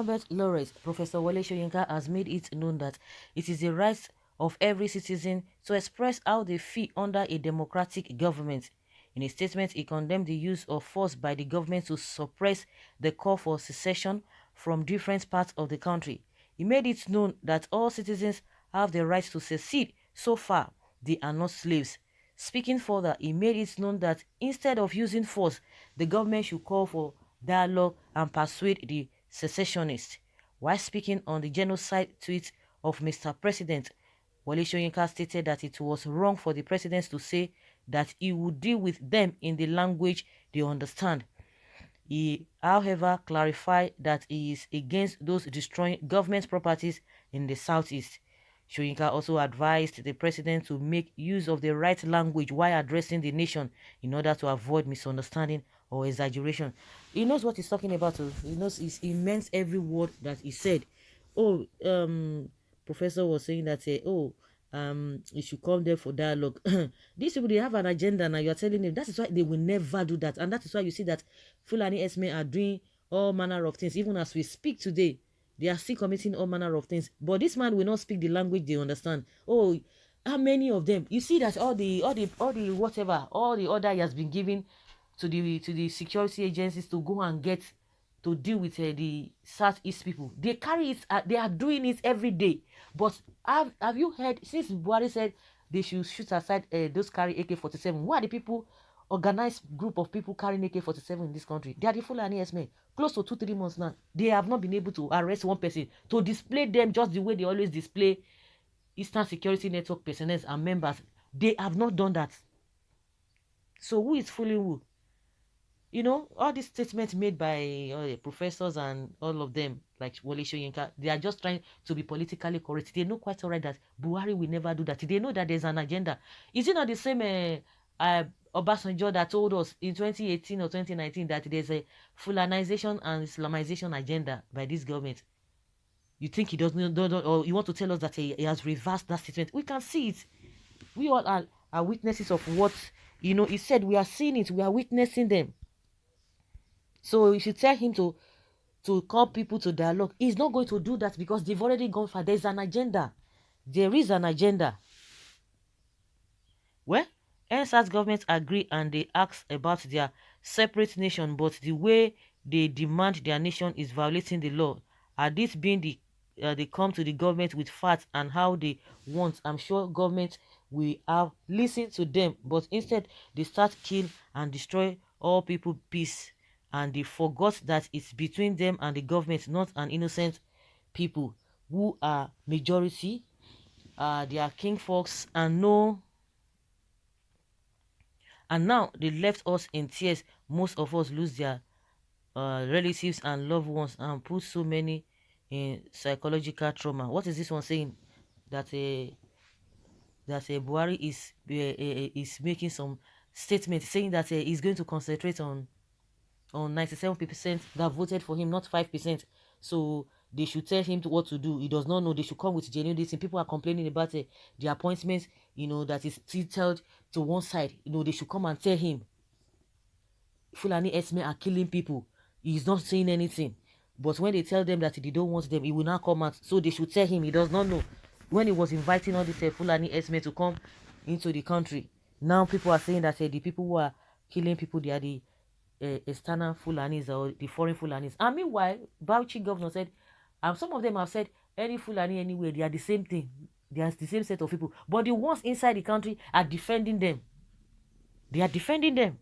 Nobel laureate Professor Wole Soyinka has made it known that it is the right of every citizen to express how they feel under a democratic government. In a statement, he condemned the use of force by the government to suppress the call for secession from different parts of the country. He made it known that all citizens have the right to secede. So far, they are not slaves. Speaking further, he made it known that instead of using force, the government should call for dialogue and persuade the secessionists. While speaking on the genocide tweet of Mr. President, Wole Soyinka stated that it was wrong for the president to say that he would deal with them in the language they understand. He, however, clarified that he is against those destroying government properties in the southeast. Soyinka also advised the president to make use of the right language while addressing the nation in order to avoid misunderstanding or exaggeration. He knows what he's talking about. He knows, he meant every word that he said. Oh, professor was saying that, you should come there for dialogue. These people, they have an agenda now. You're telling them that is why they will never do that. And that is why you see that Fulani herdsmen are doing all manner of things. Even as we speak today, they are still committing all manner of things. But this man will not speak the language they understand. Oh, how many of them? You see that all the whatever, all the order he has been given to the security agencies to go and get to deal with the Southeast people. They carry it, they are doing it every day. But have you heard, since Buhari said they should shoot aside those carry AK-47, who are the people, organized group of people carrying AK-47 in this country? They are the Fulani herdsmen. Close to 2-3 months now, they have not been able to arrest one person, to display them just the way they always display Eastern Security Network personnel and members. They have not done that. So who is fooling who? You know, all these statements made by the professors and all of them, like Wole Soyinka, they are just trying to be politically correct. They know quite all right that Buhari will never do that. They know that there's an agenda. Is it not the same Obasanjo that told us in 2018 or 2019 that there's a Fulanization and Islamization agenda by this government? You think he doesn't, or you want to tell us that he has reversed that statement? We can see it. We all are witnesses of what, he said. We are seeing it. We are witnessing them. So you should tell him to call people to dialogue. He's not going to do that because they've already gone far. There's an agenda. There is an agenda. Well, NSAS government agree and they ask about their separate nation, but the way they demand their nation is violating the law. Had this been they come to the government with facts and how they want, I'm sure government will have listened to them. But instead, they start kill and destroy all people peace. And they forgot that it's between them and the government, not an innocent people who are majority. They are king folks and no. And now they left us in tears. Most of us lose their relatives and loved ones and put so many in psychological trauma. What is this one saying? That Buhari is making some statement saying that he's going to concentrate on 97% that voted for him, not 5%. So they should tell him what to do. He does not know. They should come with genuine thing. People are complaining about the appointments, that is tilted to one side. They should come and tell him. Fulani herdsmen are killing people. He's not saying anything. But when they tell them that they don't want them, he will not come out. So they should tell him. He does not know. When he was inviting all these Fulani herdsmen to come into the country, now people are saying that the people who are killing people, they are the external Fulanis or the foreign Fulanis. And meanwhile, Bauchi governor said, some of them have said, any Fulani anywhere, they are the same thing. They are the same set of people. But the ones inside the country are defending them. They are defending them.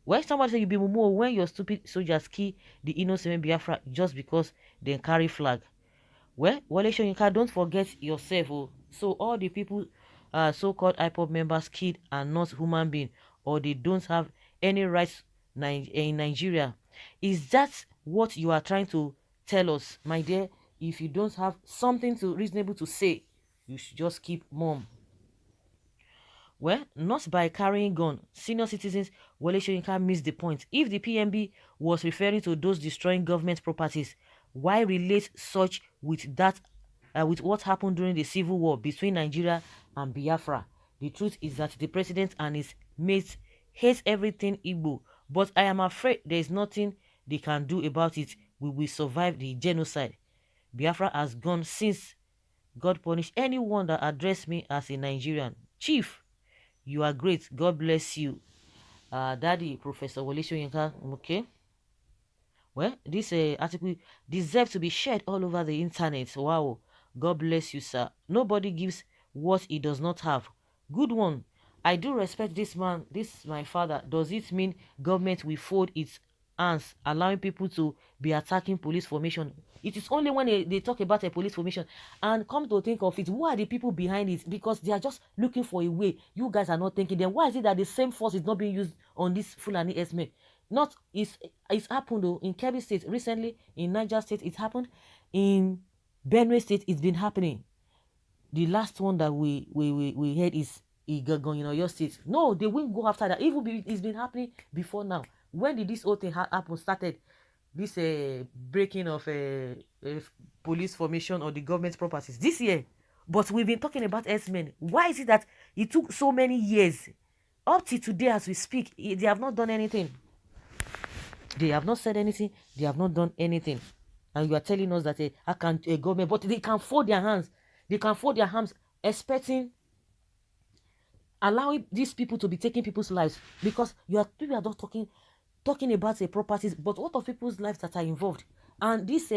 When somebody say you be mumu when your stupid soldiers kill the innocent Biafra just because they carry flag. Well, Wole Soyinka, don't forget yourself. Oh. So all the people, so-called IPOB members killed are not human beings, or they don't have any rights in Nigeria. Is that what you are trying to tell us, my dear? If you don't have something reasonable to say, you should just keep mum. Well, not by carrying gun. Senior citizens, Wole Soyinka missed the point. If the PMB was referring to those destroying government properties, why relate such with that with what happened during the civil war between Nigeria and Biafra? The truth is that the president and his mates hate everything Igbo, but I am afraid there is nothing they can do about it. we will survive the genocide. Biafra has gone since God punished anyone that addressed me as a Nigerian. Chief, you are great. God bless you. Daddy, Professor Wole Soyinka. Okay. Well, this article deserves to be shared all over the internet. Wow. God bless you, sir. Nobody gives what he does not have. Good one. I do respect this man. This is my father. Does it mean government will fold its hands, allowing people to be attacking police formation? It is only when they talk about a police formation. And come to think of it, who are the people behind it? Because they are just looking for a way. You guys are not thinking. Then why is it that the same force is not being used on this Fulani herdsmen? Not it's happened though in Kebbi State recently, in Niger State it happened, in Benue State it's been happening. The last one that we heard is Igagon in Oyo State. No, they won't go after that. Even it's been happening before now. When did this whole thing happen? Started this breaking of police formation or the government properties this year. But we've been talking about herdsmen. Why is it that it took so many years? Up to today as we speak, they have not done anything. They have not said anything. They have not done anything. And you are telling us that a government, but they can fold their hands. They can fold their hands, expecting, allowing these people to be taking people's lives, because people are not talking about properties, but what of people's lives that are involved? And these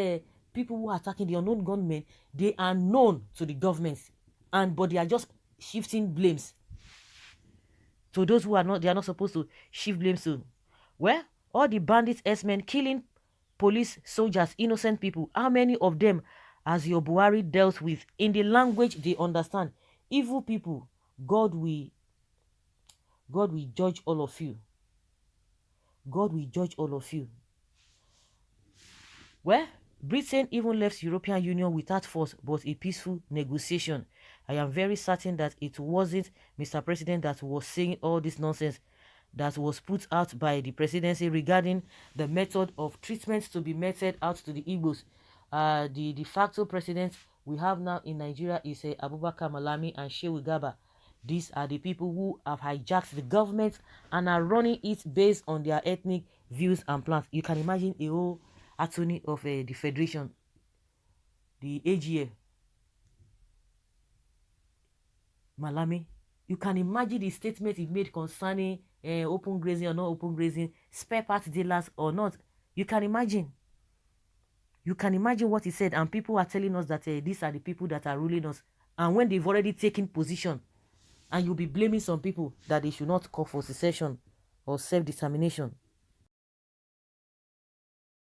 people who are attacking the unknown gunmen, they are known to the governments, but they are just shifting blames to those who are not. They are not supposed to shift blames to. Well, all the bandits, herdsmen, killing police, soldiers, innocent people. How many of them has your Buhari dealt with in the language they understand? Evil people, God will judge all of you. God will judge all of you. Well, Britain even left European Union without force but a peaceful negotiation. I am very certain that it wasn't Mr. President that was saying all this nonsense that was put out by the presidency regarding the method of treatment to be meted out to the Igbos. The de facto president we have now in Nigeria is Abubakar Malami and Shehu Gaba. These are the people who have hijacked the government and are running it based on their ethnic views and plans. You can imagine a whole attorney of the federation, the AGF, Malami. You can imagine the statement he made concerning open grazing or not open grazing, spare parts dealers or not. You can imagine. You can imagine what he said, and people are telling us that these are the people that are ruling us. And when they've already taken position, and you'll be blaming some people that they should not call for secession or self-determination.